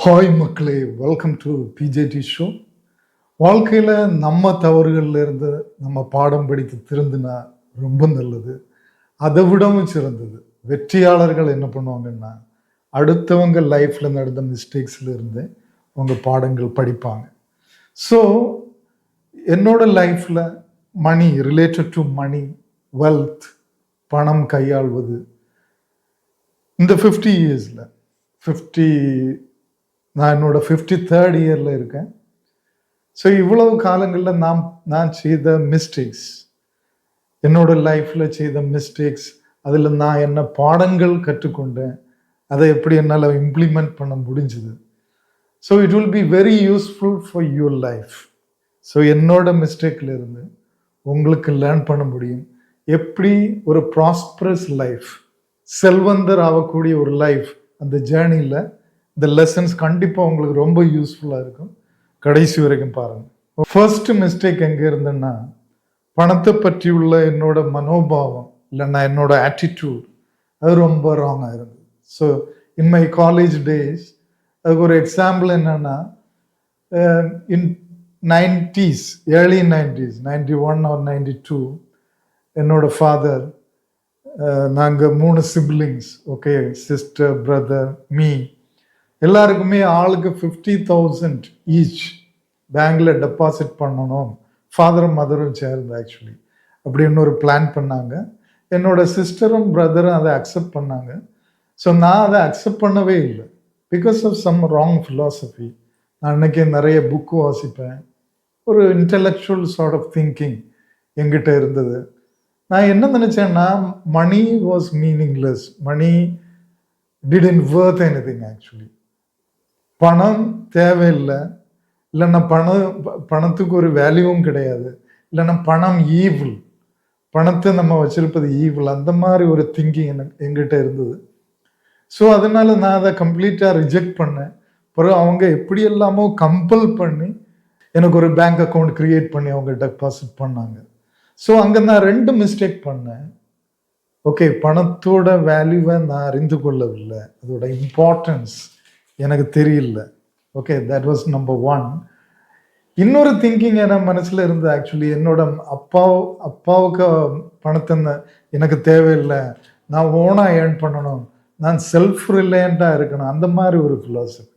Hi மக்களே, welcome to BJT show. வாழ்க்கையில் நம்ம தவறுகள்ல இருந்து நம்ம பாடம் படித்து திருந்தினா ரொம்ப நல்லது. அதை விடவும் சிறந்தது, வெற்றியாளர்கள் என்ன பண்ணுவாங்கன்னா அடுத்தவங்க லைஃப்பில் நடந்த மிஸ்டேக்ஸ்ல இருந்து அவங்க பாடங்கள் படிப்பாங்க. ஸோ என்னோட லைஃப்பில் money related to money, wealth, பணம் கையாள்வது இந்த 50 இயர்ஸில் 50 நான் என்னோட 53rd இயரில் இருக்கேன். ஸோ இவ்வளவு காலங்களில் நான் செய்த மிஸ்டேக்ஸ், என்னோட லைஃப்பில் செய்த மிஸ்டேக்ஸ், அதில் நான் என்ன பாடங்கள் கற்றுக்கொண்டேன், அதை எப்படி என்னால் இம்ப்ளிமெண்ட் பண்ண முடிஞ்சுது. So it will be very useful for your life. So என்னோட மிஸ்டேக்கில் இருந்து உங்களுக்கு லேர்ன் பண்ண முடியும். எப்படி ஒரு ப்ராஸ்பரஸ் லைஃப், செல்வந்தர் ஆகக்கூடிய ஒரு லைஃப், அந்த ஜேர்னியில் இந்த லெசன்ஸ் கண்டிப்பாக உங்களுக்கு ரொம்ப யூஸ்ஃபுல்லாக இருக்கும். கடைசி வரைக்கும் பாருங்கள். ஃபர்ஸ்ட் மிஸ்டேக் எங்கே இருந்தேன்னா, பணத்தை பற்றியுள்ள என்னோட மனோபாவம் இல்லைன்னா என்னோட ஆட்டிடியூட் அது ரொம்ப ராங்காக இருந்தது. So in my college days அதுக்கு ஒரு எக்ஸாம்பிள் என்னன்னா, இன் 90s, ஏர்லி 90s, 91 or 92, என்னோட ஃபாதர், நாங்கள் 3 siblings, okay, sister, brother, me, எல்லாருக்குமே ஆளுக்கு 50,000 ஈச் பேங்க்ல டெபாசிட் பண்ணணும், ஃபாதரும் மதரும் சேர்ந்து ஆக்சுவலி அப்படின்னு ஒரு பிளான் பண்ணாங்க. என்னோட சிஸ்டரும் பிரதரும் அதை அக்செப்ட் பண்ணாங்க. ஸோ நான் அதை அக்செப்ட் பண்ணவே இல்லை, because of some wrong philosophy. நான் அன்னைக்கு நிறைய புக்கு வாசிப்பேன், ஒரு இன்டெலெக்சுவல் சார்ட் ஆஃப் திங்கிங் என்கிட்ட இருந்தது. நான் என்ன நினைச்சேன்னா, money was meaningless, money didn't worth anything actually. பணம் தேவையில்லை, இல்லைன்னா பணத்துக்கு ஒரு வேல்யூவும் கிடையாது, இல்லைன்னா பணம் ஈவில், பணத்தை நம்ம வச்சிருப்பது ஈவில், அந்த மாதிரி ஒரு திங்கிங் எங்கிட்ட இருந்தது. ஸோ அதனால நான் அதை கம்ப்ளீட்டாக ரிஜெக்ட் பண்ணேன். அப்புறம் அவங்க எப்படி எல்லாமோ கம்பல் பண்ணி எனக்கு ஒரு பேங்க் அக்கௌண்ட் கிரியேட் பண்ணி அவங்க டெபாசிட் பண்ணாங்க. ஸோ அங்கே நான் 2 மிஸ்டேக் பண்ணேன். ஓகே, பணத்தோட வேல்யூவை நான் அறிந்து கொள்ளவில்லை, அதோட இம்பார்ட்டன்ஸ் எனக்கு தெரியல. Okay, that was number 1. இன்னொரு திங்கிங் என் மனசில் இருந்து ஆக்சுவலி, என்னோட அப்பாவுக்கு பணத்தை எனக்கு தேவையில்லை, நான் ஓனாக ஏர்ன் பண்ணணும், நான் செல்ஃப் ரிலையண்டாக இருக்கணும், அந்த மாதிரி ஒரு ஃபிலாசபி.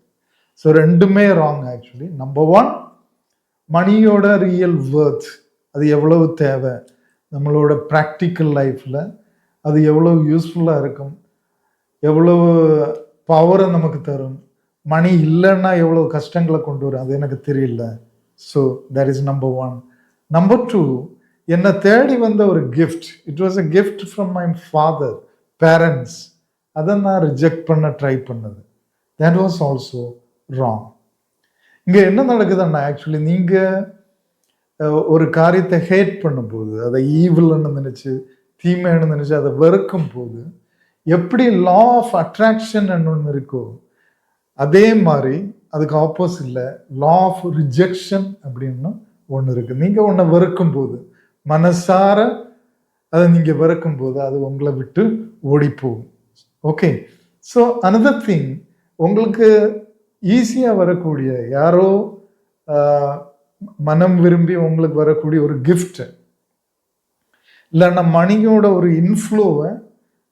ஸோ 2மே ராங் ஆக்சுவலி. நம்பர் 1, மணியோட ரியல் வர்த், அது எவ்வளவு தேவை நம்மளோட ப்ராக்டிக்கல் லைஃப்பில், அது எவ்வளவு யூஸ்ஃபுல்லாக இருக்கும், எவ்வளவு பவரை நமக்கு தரும், மணி இல்லைன்னா எவ்வளோ கஷ்டங்களை கொண்டு வரும், அது எனக்கு தெரியல. So that is number 1. Number 2, என்னை தேடி வந்த ஒரு gift, it was a gift from my father, parents, அதை நான் ரிஜெக்ட் பண்ண ட்ரை பண்ணது. That was also wrong. இங்கே என்ன நடக்குதுன்னா, ஆக்சுவலி நீங்கள் ஒரு காரியத்தை ஹேட் பண்ணும்போது, அதை ஈவில்னு நினச்சி, தீமைன்னு நினச்சி அதை வெறுக்கும் போது, எப்படி லா ஆஃப் அட்ராக்ஷன் ஒன்று இருக்கோ, அதே மாதிரி அதுக்கு ஆப்போசிட்ல லா ஆஃப் ரிஜெக்ஷன் அப்படின்னு ஒன்று இருக்கு. நீங்க ஒன்றை வெறுக்கும் போது, மனசார அதை நீங்க வெறுக்கும் போது, அது உங்களை விட்டு ஓடி போகும். ஓகே, ஸோ அனதர் திங், உங்களுக்கு ஈஸியா வரக்கூடிய யாரோ மனம் விரும்பி உங்களுக்கு வரக்கூடிய ஒரு கிஃப்ட், இல்லைன்னா மணியோட ஒரு இன்ஃப்ளோவை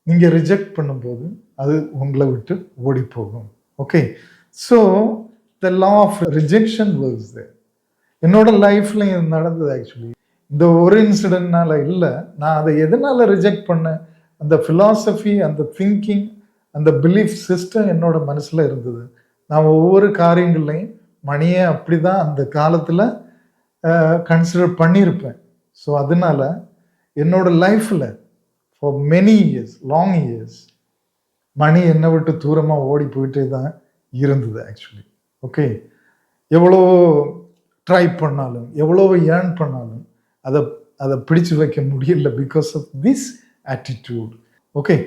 நீங்க ரிஜெக்ட் பண்ணும்போது அது உங்களை விட்டு ஓடி போகும். Okay, so the law of rejection works there. என்னோட லைஃப்ல இது நடந்தது ஆக்சுவலி. இந்த ஒரு இன்சிடென்ட்னால இல்லை, நான் அதை எதனால ரிஜெக்ட் பண்ணேன், அந்த ஃபிலாசபி, அந்த திங்கிங், அந்த பிலீஃப் சிஸ்டம் என்னோட மனசில் இருந்தது. நான் ஒவ்வொரு காரியங்கள்லையும் மணியை அப்படிதான் அந்த காலத்தில் கன்சிடர் பண்ணியிருப்பேன். ஸோ அதனால என்னோட லைஃப்பில் for many years, long years, money என்னை விட்டு தூரமாக ஓடி போயிட்டே தான் இருந்தது ஆக்சுவலி. ஓகே, எவ்வளோ ட்ரை பண்ணாலும், எவ்வளோ ஏர்ன் பண்ணாலும் அதை பிடிச்சு வைக்க முடியல, because of this attitude. Okay,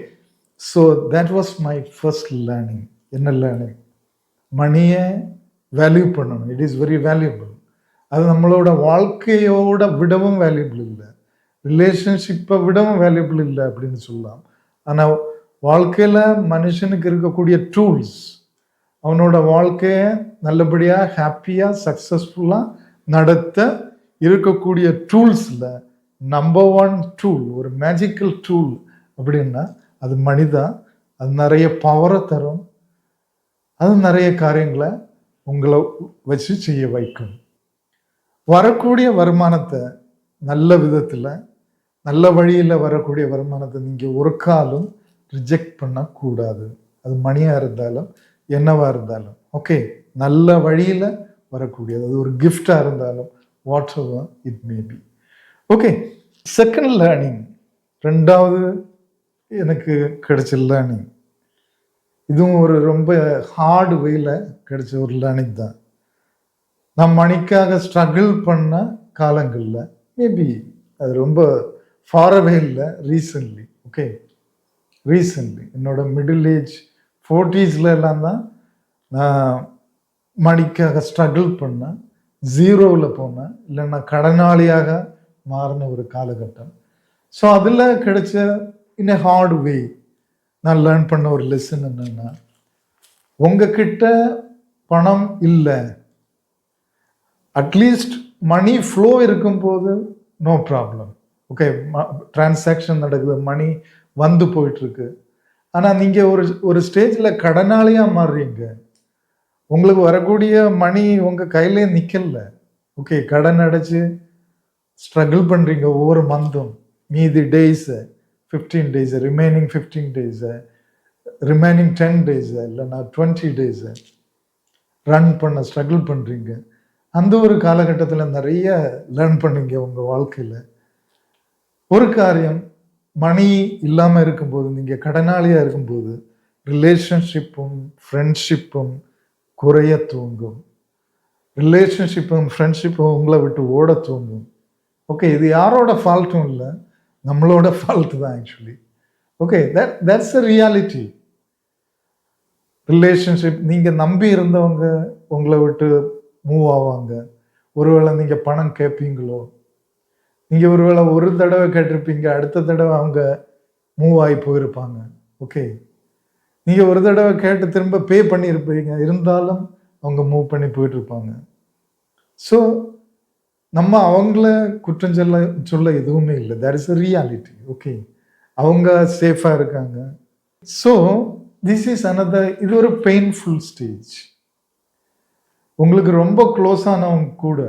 so that was my first learning. என்ன லேர்னிங்? மணியை வேல்யூ பண்ணணும், இட் இஸ் வெரி வேல்யூபிள். அது நம்மளோட வாழ்க்கையோட விடவும் வேல்யூபிள் இல்லை, ரிலேஷன்ஷிப்பை விடவும் வேல்யூபிள் இல்லை அப்படின்னு சொல்லலாம். ஆனால் வாழ்க்கையில் மனுஷனுக்கு இருக்கக்கூடிய டூல்ஸ், அவனோட வாழ்க்கைய நல்லபடியா ஹாப்பியா சக்சஸ்ஃபுல்லா நடத்த இருக்கக்கூடிய டூல்ஸ்ல நம்பர் 1 டூல், ஒரு மேஜிக்கல் டூல் அப்படின்னா அது மனிதா. அது நிறைய பவரை தரும். அது நிறைய காரியங்களை உங்களை வச்சு செய்ய வைக்கும். வரக்கூடிய வருமானத்தை நல்ல விதத்துல, நல்ல வழியில வரக்கூடிய வருமானத்தை நீங்க ஒரு காலம் ரிஜெக்ட் பண்ணக்கூடாது. அது மணியா இருந்தாலும் என்னவா இருந்தாலும், ஓகே, நல்ல வழியில வரக்கூடியது. அது ஒரு கிஃப்டா இருந்தாலும், what ever it may be. Okay, second learning, ரெண்டாவது எனக்கு கிடைச்ச லேர்னிங், இதுவும் ஒரு ரொம்ப ஹார்டு வேல கிடைச்ச ஒரு லேர்னிங் தான். நான் மணிக்காக ஸ்ட்ரகிள் பண்ண காலங்களில், மேபி அது ரொம்ப ஃபாரவே இல்லை, ரீசன்ட்லி, ஓகே, ரீசன்ட்லி என்னோட மிடில் ஏஜ் 40s எல்லாம் தான் நான் மணிக்காக ஸ்ட்ரகிள் பண்ணேன், ஜீரோவில் போனேன், இல்லைன்னா கடனாளியாக மாறின ஒரு காலகட்டம். ஸோ அதில் கிடைச்ச இன் எ ஹார்ட் வே நான் லேர்ன் பண்ண ஒரு லெசன் என்னன்னா, உங்ககிட்ட பணம் இல்லை, அட்லீஸ்ட் மணி ஃப்ளோ இருக்கும்போது நோ ப்ராப்ளம், ஓகே, டிரான்சாக்ஷன் நடக்குது, மணி வந்து போயிட்டு இருக்கு. ஆனால் நீங்கள் ஒரு ஸ்டேஜில் கடனாளியாக மாறுறீங்க, உங்களுக்கு வரக்கூடிய மணி உங்கள் கையிலே நிற்கல, ஓகே, கடன் அடைச்சு ஸ்ட்ரகிள் பண்ணுறீங்க ஒவ்வொரு மந்த்தும், மீதி days 15 days, remaining 15 days, remaining 10 days, இல்லைன்னா 20 days ரன் பண்ண ஸ்ட்ரகிள் பண்ணுறீங்க. அந்த ஒரு காலகட்டத்தில் நிறைய லேர்ன் பண்ணீங்க உங்கள் வாழ்க்கையில். ஒரு காரியம், மணி இல்லாமல் இருக்கும்போது, நீங்கள் கடனாளியாக இருக்கும்போது ரிலேஷன்ஷிப்பும் ஃப்ரெண்ட்ஷிப்பும் குறைய தூங்கும். ரிலேஷன்ஷிப்பும் ஃப்ரெண்ட்ஷிப்பும் உங்களை விட்டு ஓட தூங்கும். ஓகே, இது யாரோட ஃபால்ட்டும் இல்லை, நம்மளோட ஃபால்ட்டு தான் actually. Okay, that's a reality. Relationship, நீங்கள் நம்பி இருந்தவங்க உங்களை விட்டு மூவ் ஆவாங்க. ஒருவேளை நீங்கள் பணம் கேட்பீங்களோ, நீங்கள் ஒருவேளை ஒரு தடவை கேட்டிருப்பீங்க, அடுத்த தடவை அவங்க மூவ் ஆகி போயிருப்பாங்க. ஓகே, நீங்கள் ஒரு தடவை கேட்டு திரும்ப பே பண்ணியிருப்பீங்க, இருந்தாலும் அவங்க மூவ் பண்ணி போயிட்டு இருப்பாங்க. ஸோ நம்ம அவங்கள குற்றம் சொல்ல எதுவுமே இல்லை, that is a reality. Okay, அவங்க சேஃபாக இருக்காங்க. ஸோ திஸ் இஸ் அனதர், இது ஒரு பெயின்ஃபுல் ஸ்டேஜ். உங்களுக்கு ரொம்ப க்ளோஸ் ஆனவங்க கூட,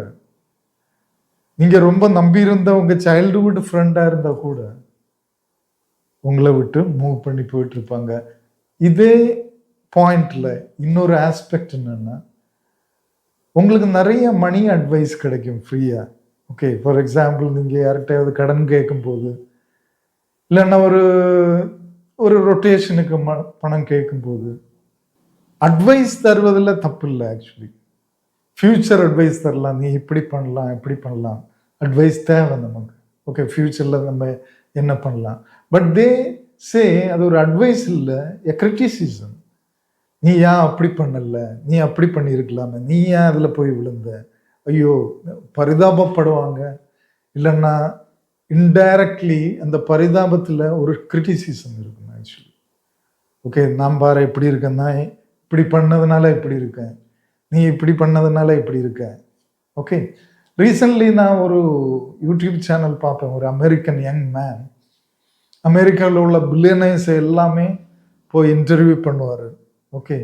நீங்க ரொம்ப நம்பி இருந்த உங்க சைல்டுஹுட் ஃப்ரெண்டா இருந்தா கூட உங்களை விட்டு மூவ் பண்ணி போயிட்டு இருப்பாங்க. இதே பாயிண்ட்ல இன்னொரு ஆஸ்பெக்ட் என்னன்னா, உங்களுக்கு நிறைய மணி அட்வைஸ் கிடைக்கும் ஃப்ரீயா. ஓகே, ஃபார் எக்ஸாம்பிள், நீங்க யார்கிட்டயாவது கடன் கேட்கும் போது, இல்லைன்னா ஒரு ரொட்டேஷனுக்கு பணம் கேட்கும்போது அட்வைஸ் தருவதில் தப்பு இல்லை. ஆக்சுவலி ஃபியூச்சர் அட்வைஸ் தரலாம், நீ இப்படி பண்ணலாம் இப்படி பண்ணலாம், அட்வைஸ் தேவை நமக்கு. ஓகே, ஃபியூச்சரில் நம்ம என்ன பண்ணலாம், பட் தே சே அது ஒரு அட்வைஸ் இல்லை, எ கிரிட்டிசிசம். நீ ஏன் அப்படி பண்ணல, நீ அப்படி பண்ணியிருக்கலாமே, நீ ஏன் அதில் போய் விழுந்த, ஐயோ, பரிதாபப்படுவாங்க. இல்லைன்னா இன்டைரக்ட்லி அந்த பரிதாபத்தில் ஒரு கிரிட்டிசிசம் இருக்கும் ஆக்சுவலி. ஓகே, நான் பாரு இப்படி இருக்கேன்னா, இப்படி பண்ணதுனால இப்படி இருக்கேன், நீ இப்படி பண்ணதுனால இப்படி இருக்க. ஓகே, ரீசன்ட்லி நான் ஒரு யூடியூப் சேனல் பார்ப்பேன், ஒரு அமெரிக்கன் யங் மேன், அமெரிக்காவில் உள்ள பில்லியனர்ஸ் எல்லாமே போய் இன்டர்வியூ பண்ணுவார். ஓகே,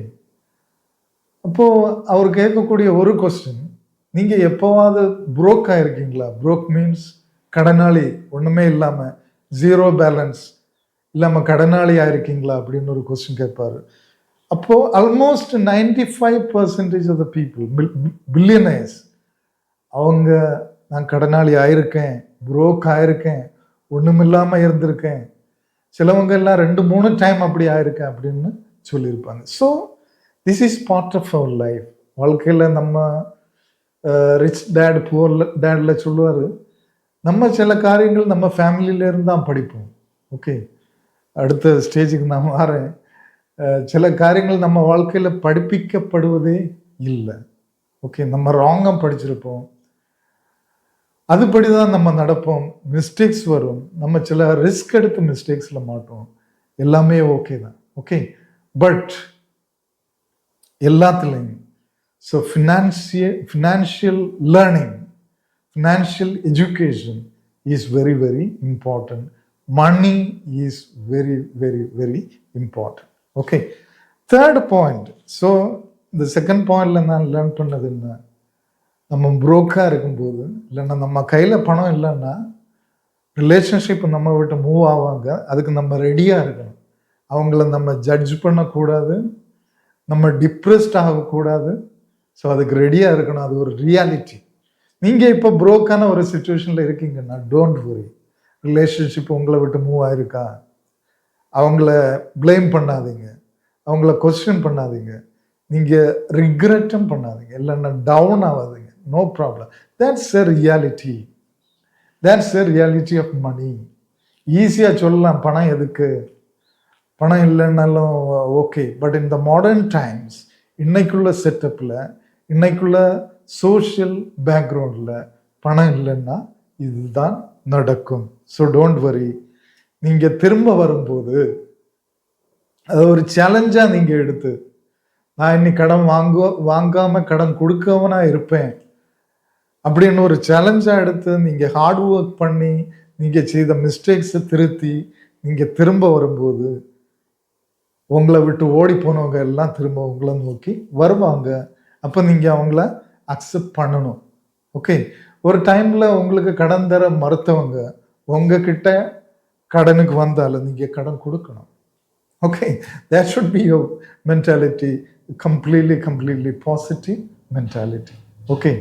அப்போது அவர் கேட்கக்கூடிய ஒரு கொஸ்டின், நீங்கள் எப்போவாவது புரோக் ஆகிருக்கீங்களா? புரோக் மீன்ஸ் கடனாளி, ஒன்றுமே இல்லாமல், ஜீரோ பேலன்ஸ் இல்லாமல் கடனாளி ஆயிருக்கீங்களா அப்படின்னு ஒரு கொஸ்டின் கேட்பார். அப்போது almost 95% of the people, billionaires, அவங்க நான் கடனாளி ஆயிருக்கேன், புரோக் ஆயிருக்கேன், ஒன்றுமில்லாமல் இருந்திருக்கேன், சிலவங்க எல்லாம் 2-3 டைம் அப்படி ஆயிருக்கேன் அப்படின்னு சொல்லியிருப்பாங்க. So this is part of our life. வாழ்க்கையில் நம்ம ரிச் டேட் புவர் டேடில் சொல்லுவார், நம்ம சில காரியங்கள் நம்ம ஃபேமிலியிலேருந்து தான் படிப்போம். ஓகே, அடுத்த ஸ்டேஜுக்கு நான் மாறேன். சில காரியங்கள் நம்ம வாழ்க்கையில் படிப்பிக்கப்படுவதே இல்லை. ஓகே, நம்ம ராங்காக படிச்சிருப்போம், அதுபடி தான் நம்ம நடப்போம், மிஸ்டேக்ஸ் வரும், நம்ம சில ரிஸ்க் எடுத்து மிஸ்டேக்ஸில் மாட்டோம், எல்லாமே ஓகே தான். ஓகே, பட் எல்லாத்துலேயும். So financial learning, financial education is very very important. Money is very very very important. Okay, third point. So இந்த செகண்ட் பாயிண்டில் நான் லேர்ன் பண்ணது என்ன, நம்ம புரோக்காக இருக்கும்போது இல்லைன்னா நம்ம கையில் பணம் இல்லைன்னா ரிலேஷன்ஷிப் நம்ம விட்டு மூவ் ஆவாங்க. அதுக்கு நம்ம ரெடியாக இருக்கணும். அவங்கள நம்ம ஜட்ஜ் பண்ணக்கூடாது, நம்ம டிப்ரெஸ்ட் ஆகக்கூடாது. ஸோ அதுக்கு ரெடியாக இருக்கணும். அது ஒரு ரியாலிட்டி. நீங்கள் இப்போ புரோக்கான ஒரு சுச்சுவேஷனில் இருக்கீங்கன்னா டோன்ட் வரி. ரிலேஷன்ஷிப் உங்களை விட்டு மூவ் ஆயிருக்கா, அவங்கள ப்ளேம் பண்ணாதீங்க, அவங்கள கொஸ்டின் பண்ணாதீங்க, நீங்கள் ரிக்ரெட்டும் பண்ணாதீங்க, இல்லைன்னா டவுன் ஆகாதீங்க. No problem. That's a reality. That's a reality of money. ஈஸியாக சொல்லலாம் பணம் எதுக்கு, பணம் இல்லைன்னாலும் ஓகே. பட் இந்த மாடர்ன் டைம்ஸ், இன்னைக்குள்ள செட்டப்பில், இன்னைக்குள்ள சோஷியல் பேக்ரவுண்டில் பணம் இல்லைன்னா இதுதான் நடக்கும். So don't worry. நீங்கள் திரும்ப வரும்போது அதை ஒரு சேலஞ்சாக நீங்கள் எடுத்து, நான் இன்னைக்கு கடன் வாங்காமல் கடன் கொடுக்கவனா இருப்பேன் அப்படின்னு ஒரு சேலஞ்சாக எடுத்து நீங்கள் ஹார்ட் ஒர்க் பண்ணி நீங்கள் செய்த மிஸ்டேக்ஸை திருத்தி நீங்கள் திரும்ப வரும்போது உங்களை விட்டு ஓடி போனவங்க எல்லாம் திரும்ப உங்களை நோக்கி வருவாங்க. அப்போ நீங்கள் அவங்கள அக்செப்ட் பண்ணணும். ஓகே, ஒரு டைமில் உங்களுக்கு கடன் தர மறுத்தவங்க உங்ககிட்ட கடனுக்கு வந்தாலும் நீங்கள் கடன் கொடுக்கணும். Okay, that should be your mentality, completely positive mentality. Okay,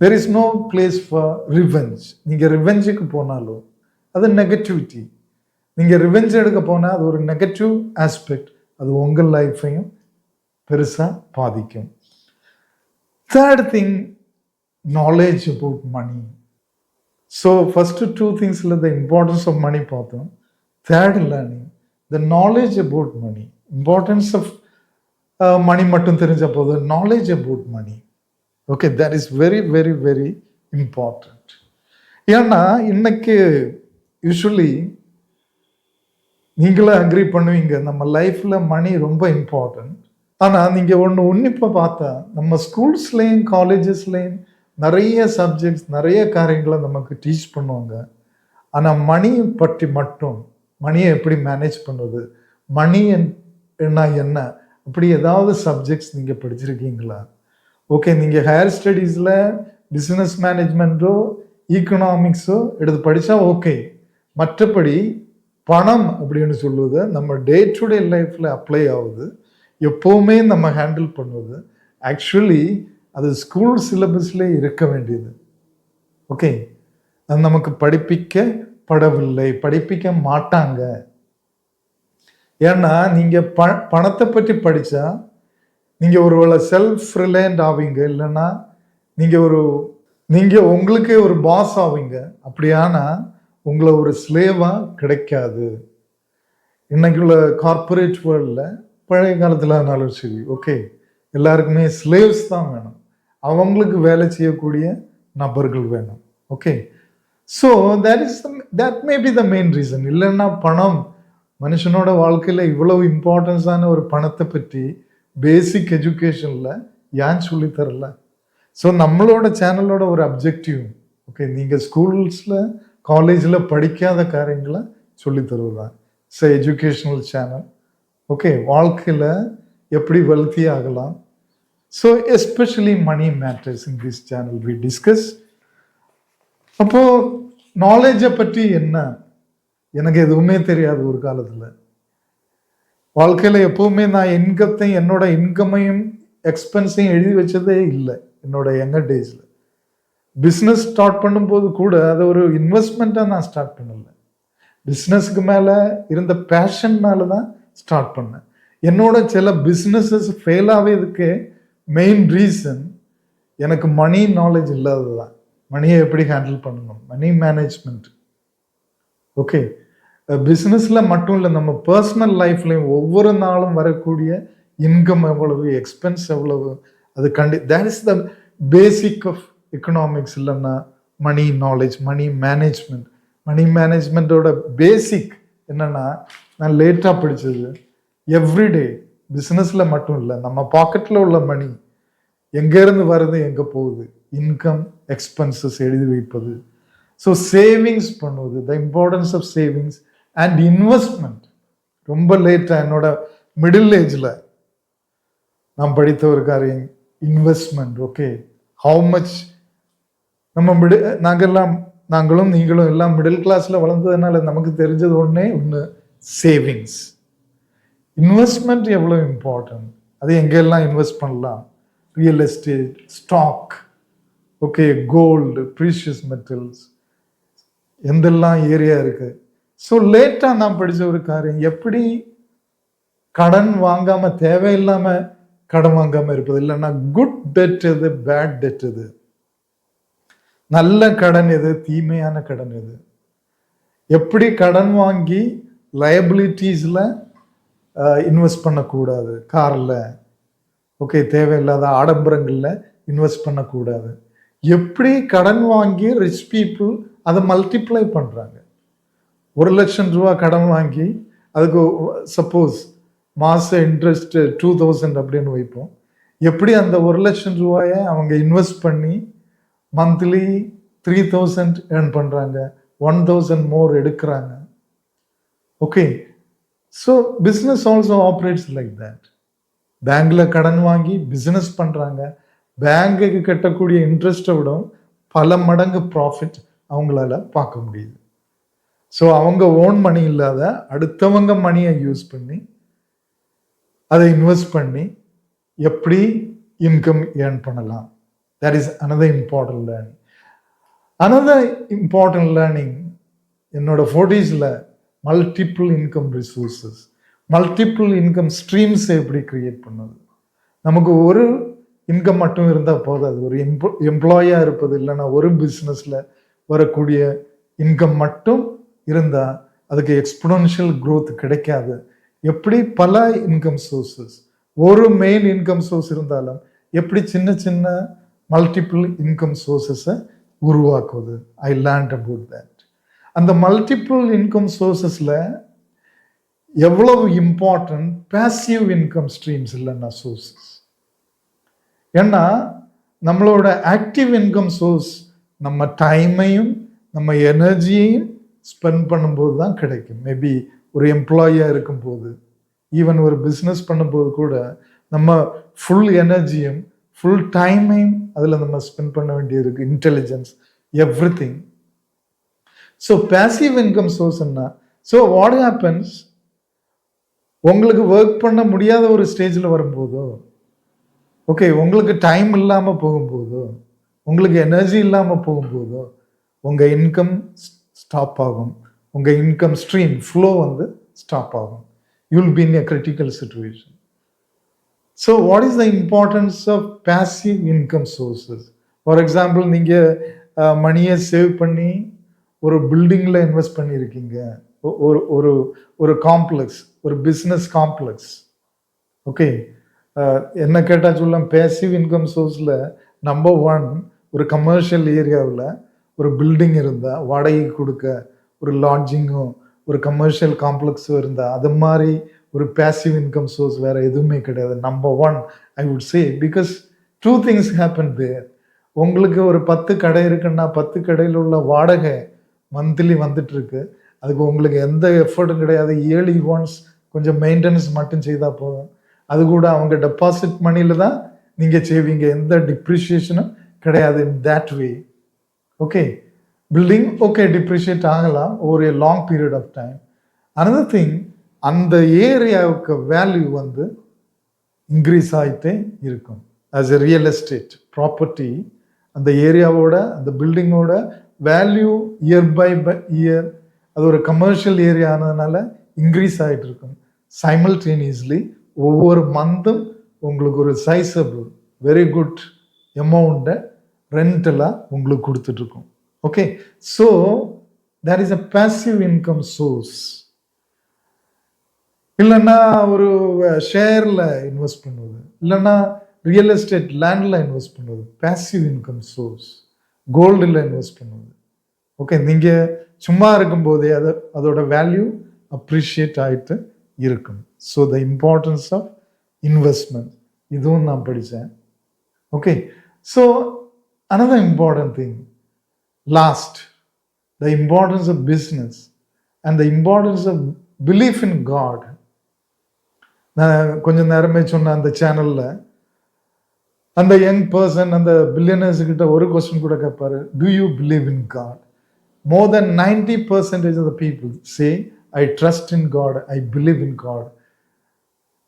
there is no place for revenge. நீங்கள் ரிவெஞ்சுக்கு போனாலும் அது நெகட்டிவிட்டி. நீங்கள் ரிவெஞ்ச் எடுக்க போனால் அது ஒரு நெகட்டிவ் ஆஸ்பெக்ட். அது உங்கள் லைஃப்பையும் பெருசாக பாதிக்கும். Third thing, knowledge about money. So first two things, the importance of money பார்த்தோம். Third, learning the knowledge about money. Importance of money மட்டும் தெரிஞ்ச போது knowledge about money. Okay, that is very very very important. ஏன்னா இன்னைக்கு usually நீங்களே agri பண்ணுவீங்க, நம்ம லைஃப்ல மணி ரொம்ப இம்பார்ட்டன்ட். ஆனால் நீங்கள் ஒன்று உன்னிப்பாக பார்த்தா நம்ம ஸ்கூல்ஸ்லேயும் காலேஜஸ்லேயும் நிறைய சப்ஜெக்ட்ஸ், நிறைய காரியங்களை நமக்கு டீச் பண்ணுவாங்க. ஆனால் மணி பற்றி மட்டும், மணியை எப்படி மேனேஜ் பண்ணுறது, மணி என்ன அப்படி ஏதாவது சப்ஜெக்ட்ஸ் நீங்கள் படிச்சிருக்கீங்களா? ஓகே, நீங்கள் ஹையர் ஸ்டடீஸில் பிஸ்னஸ் மேனேஜ்மெண்ட்டோ ஈக்கனாமிக்ஸோ எடுத்து படித்தா ஓகே. மற்றபடி பணம் அப்படின்னு சொல்லுவது நம்ம டே டு டே லைஃப்பில் அப்ளை ஆகுது, எப்போவுமே நம்ம ஹேண்டில் பண்ணுவது. ஆக்சுவலி அது ஸ்கூல் சிலபஸ்ல இருக்க வேண்டியது. ஓகே, அது நமக்கு படிப்பிக்கப்படவில்லை, படிப்பிக்க மாட்டாங்க. ஏன்னா நீங்க பணத்தை பற்றி படிச்சா நீங்க ஒருவேளை செல்ஃப் ரிலையன்ட் ஆவீங்க, இல்லைன்னா நீங்க உங்களுக்கே ஒரு பாஸ் ஆவீங்க. அப்படியானா உங்களை ஒரு ஸ்லேவா கிடைக்காது. இன்னைக்குள்ள கார்பரேட் வேர்ல்டில், பழைய காலத்தில் ஆனாலும் சரி, ஓகே, எல்லாருக்குமே ஸ்லேவ்ஸ் தான் வேணும். அவங்களுக்கு வேலை செய்யக்கூடிய நபர்கள் வேணும். Okay, so that may be the main reason. இல்லைன்னா பணம் மனுஷனோட வாழ்க்கையில் இவ்வளவு இம்பார்ட்டன்ஸான ஒரு பணத்தை பற்றி பேசிக் எஜுகேஷனில் ஏன் சொல்லித்தரல? ஸோ நம்மளோட சேனலோட ஒரு அப்ஜெக்டிவ், ஓகே, நீங்கள் ஸ்கூல்ஸில் காலேஜில் படிக்காத காரியங்களை சொல்லித்தருவதுதான். So educational channel. ஓகே, வாழ்க்கையில் எப்படி வெல்த்தி ஆகலாம். So especially money matters in this channel we discuss. அப்போது நாலேஜை பற்றி என்ன, எனக்கு எதுவுமே தெரியாது ஒரு காலத்தில். வாழ்க்கையில் எப்போவுமே நான் என்னோட இன்கமையும் எக்ஸ்பென்ஸையும் எழுதி வச்சதே இல்லை என்னோட யங்கர் டேஸில். பிஸ்னஸ் ஸ்டார்ட் பண்ணும்போது கூட அதை ஒரு இன்வெஸ்ட்மெண்ட்டாக நான் ஸ்டார்ட் பண்ணலை. பிஸ்னஸ்க்கு மேலே இருந்த பேஷன்னால தான் ஸ்டார்ட் பண்ணேன். என்னோட சில பிஸ்னஸஸ் ஃபெயில் ஆகிறதுக்கு மெயின் ரீசன் எனக்கு மணி நாலேஜ் இல்லாதது தான். மணியை எப்படி ஹேண்டில் பண்ணணும், மணி மேனேஜ்மெண்ட். ஓகே, பிஸ்னஸில் மட்டும் இல்லை, நம்ம பர்சனல் லைஃப்லையும் ஒவ்வொரு நாளும் வரக்கூடிய இன்கம் எவ்வளவு, எக்ஸ்பென்ஸ் எவ்வளவு, அது that is the basic of economics. இல்லைன்னா மணி நாலேஜ், மணி மேனேஜ்மெண்ட். மணி மேனேஜ்மெண்ட்டோட பேசிக் என்னன்னா, நான் லேட்டாக படித்தது, எவ்ரிடே பிஸ்னஸில் மட்டும் இல்லை, நம்ம பாக்கெட்டில் உள்ள மணி எங்கேருந்து வருது, எங்கே போகுது, இன்கம் எக்ஸ்பென்சஸ் எழுதி வைப்பது. ஸோ சேவிங்ஸ் பண்ணுவது, the importance of savings and investment. ரொம்ப லேட்டாக என்னோட மிடில் ஏஜில் நான் படித்த ஒரு காரியம் இன்வெஸ்ட்மெண்ட். ஓகே, ஹவு மச் நம்ம நாங்களும் நீங்களும் எல்லாம் மிடில் கிளாஸில் வளர்ந்ததுனால நமக்கு தெரிஞ்சது ஒன்று சேவிங்ஸ். இன்வெஸ்ட்மெண்ட் எவ்வளோ இம்பார்ட்டன்ட், அது எங்கெல்லாம் இன்வெஸ்ட் பண்ணலாம், real estate, stock, okay, gold, precious metals, எந்தெல்லாம் ஏரியா இருக்கு. ஸோ லேட்டாக நான் படித்த ஒரு காரியம், எப்படி கடன் வாங்காம, தேவையில்லாம கடன் வாங்காம இருப்பது. இல்லைன்னா குட் டெட் எது, பேட் டெட் எது, நல்ல கடன் எது, தீமையான கடன் எது, எப்படி கடன் வாங்கி லயபிலிட்டிஸ்ல இன்வெஸ்ட் பண்ணக்கூடாது, காரில், ஓகே, தேவையில்லாத ஆடம்பரங்களில் இன்வெஸ்ட் பண்ணக்கூடாது, எப்படி கடன் வாங்கி ரிச் பீப்புள் அதை மல்டிப்ளை பண்ணுறாங்க. 1,00,000 ரூபா கடன் வாங்கி அதுக்கு சப்போஸ் மாச இன்ட்ரெஸ்ட் 2,000 அப்படின்னு வைப்போம். எப்படி அந்த 1,00,000 ரூபாயை அவங்க இன்வெஸ்ட் பண்ணி மந்த்லி 3,000 ஏர்ன் பண்ணுறாங்க, 1,000 மோர் எடுக்கிறாங்க. Okay, so business also operates like that. பேங்க்ல கடன் வாங்கி பிஸ்னஸ் பண்ணுறாங்க, பேங்குக்கு கட்டக்கூடிய இன்ட்ரெஸ்ட்டை விட பல மடங்கு ப்ராஃபிட் அவங்களால பார்க்க முடியுது. ஸோ அவங்க ஓன் மணி இல்லாத அடுத்தவங்க மணியை யூஸ் பண்ணி அதை இன்வெஸ்ட் பண்ணி எப்படி இன்கம் ஏர்ன் பண்ணலாம். That is another important learning. another important learning என்னோட 40s multiple income resources, multiple income streams எப்படி கிரியேட் பண்ணுது. நமக்கு ஒரு இன்கம் மட்டும் இருந்தால் போதாது. ஒரு எம்ப்ளாயாக இருப்பது, இல்லைன்னா ஒரு பிஸ்னஸில் வரக்கூடிய இன்கம் மட்டும் இருந்தால் அதுக்கு எக்ஸ்போனன்ஷியல் க்ரோத் கிடைக்காது. எப்படி பல இன்கம் சோர்சஸ், ஒரு மெயின் இன்கம் சோர்ஸ் இருந்தாலும் எப்படி சின்ன சின்ன மல்டிபிள் இன்கம் சோர்சஸை உருவாக்குவது. ஐ லேர்ன்ட் அபவுட் தட். அந்த மல்டிபிள் இன்கம் சோர்சஸில் எவ்வளவு இம்பார்ட்டன்ட் பேசிவ் இன்கம் ஸ்ட்ரீம்ஸ் இல்லைன்னா சோர்சஸ். ஏன்னா நம்மளோட ஆக்டிவ் இன்கம் சோர்ஸ் நம்ம டைமையும் நம்ம எனர்ஜியையும் ஸ்பெண்ட் பண்ணும்போது தான் கிடைக்கும். மேபி ஒரு எம்ப்ளாயியாக இருக்கும்போது, ஈவன் ஒரு பிஸ்னஸ் பண்ணும்போது கூட நம்ம ஃபுல் எனர்ஜியும் ஃபுல் டைமையும் அதில் நம்ம ஸ்பெண்ட் பண்ண வேண்டியிருக்கு. Intelligence, everything. So passive income சோர்ஸ்ன்னா, ஸோ வாட் ஹேப்பன்ஸ், உங்களுக்கு ஒர்க் பண்ண முடியாத ஒரு ஸ்டேஜில் வரும்போதோ, ஓகே, உங்களுக்கு டைம் இல்லாமல் போகும்போதோ, உங்களுக்கு எனர்ஜி இல்லாமல் போகும்போதோ உங்கள் இன்கம் ஸ்டாப் ஆகும், உங்கள் இன்கம் ஸ்ட்ரீம் ஃப்ளோ ஸ்டாப் ஆகும். You will be in a critical situation. So what is the importance of passive income sources? For example, நீங்கள் மணியை சேவ் பண்ணி ஒரு பில்டிங்கில் இன்வெஸ்ட் பண்ணியிருக்கீங்க, ஒரு ஒரு காம்ப்ளெக்ஸ், ஒரு பிஸ்னஸ் காம்ப்ளெக்ஸ். ஓகே, என்ன கேட்டால் சொல்லலாம், பேசிவ் இன்கம் சோர்ஸில் நம்பர் 1 ஒரு கமர்ஷியல் ஏரியாவில் ஒரு பில்டிங் இருந்தால், வாடகை கொடுக்க ஒரு லாட்ஜிங்கும் ஒரு கமர்ஷியல் காம்ப்ளெக்ஸும் இருந்தால், அது மாதிரி ஒரு பேசிவ் இன்கம் சோர்ஸ் வேறு எதுவுமே கிடையாது. Number 1 I would say, because 2 things happen there. உங்களுக்கு ஒரு 10 கடை இருக்குன்னா 10 கடையில் உள்ள வாடகை மந்த்லி வந்துட்டு இருக்கு. அதுக்கு உங்களுக்கு எந்த எஃபர்ட்டும் கிடையாது. இயர்லி ஒன்ஸ் கொஞ்சம் மெயின்டெனன்ஸ் மட்டும் செய்தால் போதும். அது கூட அவங்க டெபாசிட் மணியில் தான் நீங்கள் செய்வீங்க. எந்த டிப்ரிஷியேஷனும் கிடையாது. In that way, okay, building okay depreciate ஆகலாம் ஒரு long period of time. Another thing, அந்த ஏரியாவுக்கு வேல்யூ இன்க்ரீஸ் ஆகிட்டே இருக்கும். As a real estate property, அந்த ஏரியாவோட அந்த பில்டிங்கோட வேல்யூ இயர் பை இயர், அது ஒரு கமர்ஷியல் ஏரியா ஆனதுனால இன்க்ரீஸ் ஆகிட்டு இருக்கும். சைமல்டேனியஸ்லி ஒவ்வொரு மந்த்தும் உங்களுக்கு ஒரு சைஸபிள் வெரி குட் அமௌண்ட்டை ரெண்டெல்லாம் உங்களுக்கு கொடுத்துட்ருக்கோம். Okay, so there is a passive income source. இல்லைன்னா ஒரு ஷேரில் இன்வெஸ்ட் பண்ணுவது, இல்லைன்னா ரியல் எஸ்டேட் லேண்டில் இன்வெஸ்ட் பண்ணுவது, பேசிவ் இன்கம் சோர்ஸ். கோல்டில் இன்வெஸ்ட் பண்ணுவது. ஓகே, நீங்கள் சும்மா இருக்கும்போதே அதோட வேல்யூ அப்ரிஷியேட் ஆகிட்டு இருக்கும். So the importance of investment, இதுவும் நான் படித்தேன். Okay, so another important thing, last, the importance of business and the importance of belief in God. நான் கொஞ்சம் நேரமே சொன்ன அந்த சேனலில் அந்த யங் பர்சன் அந்த பில்லியனர்ஸ் கிட்ட ஒரு கொஸ்டின் கூட கேட்பாரு, do you believe in God? More than 90% of the people say, I trust in God, I believe in God.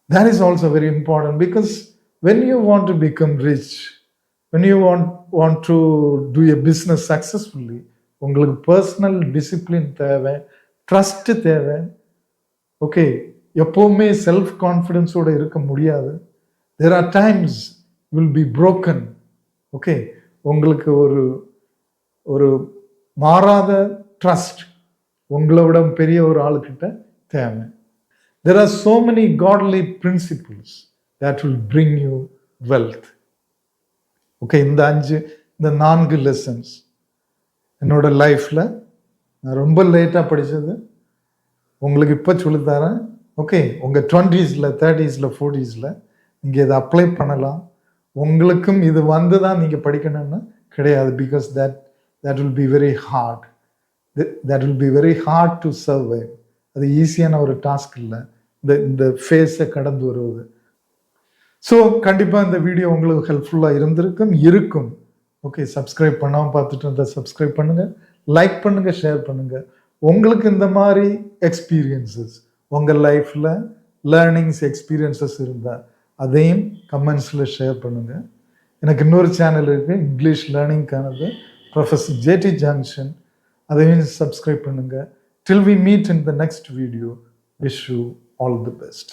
That is also very important, because when you want to become rich, when you want to do a business successfully, உங்களுக்கு personal discipline தேவை, trust தேவை. Okay, எப்போவுமே self கான்ஃபிடென்ஸோடு இருக்க முடியாது. There are times you will be broken. ஓகே, உங்களுக்கு ஒரு மாறாத ட்ரஸ்ட் உங்களை விட பெரிய ஒரு ஆளுக்கிட்ட தேவை. There are so many godly principles that will bring you wealth. Okay, இந்த 4 லெசன்ஸ் என்னோட லைஃப்பில் நான் ரொம்ப லேட்டாக படித்தது, உங்களுக்கு இப்போ சொல்லித்தரேன். ஓகே, உங்கள் 20s, 30s, 40s நீங்கள் இதை அப்ளை பண்ணலாம். உங்களுக்கும் இது வந்து தான் நீங்கள் படிக்கணும்னு கிடையாது. Because that will be very hard. That will be very hard to survive. அது ஈஸியான ஒரு டாஸ்க் இல்லை, இந்த ஃபேஸை கடந்து வருவது. ஸோ கண்டிப்பாக இந்த வீடியோ உங்களுக்கு ஹெல்ப்ஃபுல்லாக இருக்கும். ஓகே, சப்ஸ்கிரைப் பண்ணாமல் பார்த்துட்டு இருந்தால் சப்ஸ்கிரைப் பண்ணுங்கள், லைக் பண்ணுங்கள், ஷேர் பண்ணுங்கள். உங்களுக்கு இந்த மாதிரி எக்ஸ்பீரியன்ஸஸ் உங்கள் லைஃப்பில் லேர்னிங்ஸ் எக்ஸ்பீரியன்ஸஸ் இருந்தால் அதையும் கமெண்ட்ஸில் ஷேர் பண்ணுங்கள். எனக்கு இன்னொரு சேனல் இருக்குது, இங்கிலீஷ் லேர்னிங்கானது, ப்ரொஃபஸர் ஜேடி ஜங்ஷன். அதையும் சப்ஸ்கிரைப் பண்ணுங்கள். Till we meet in the next video, wish you all the best.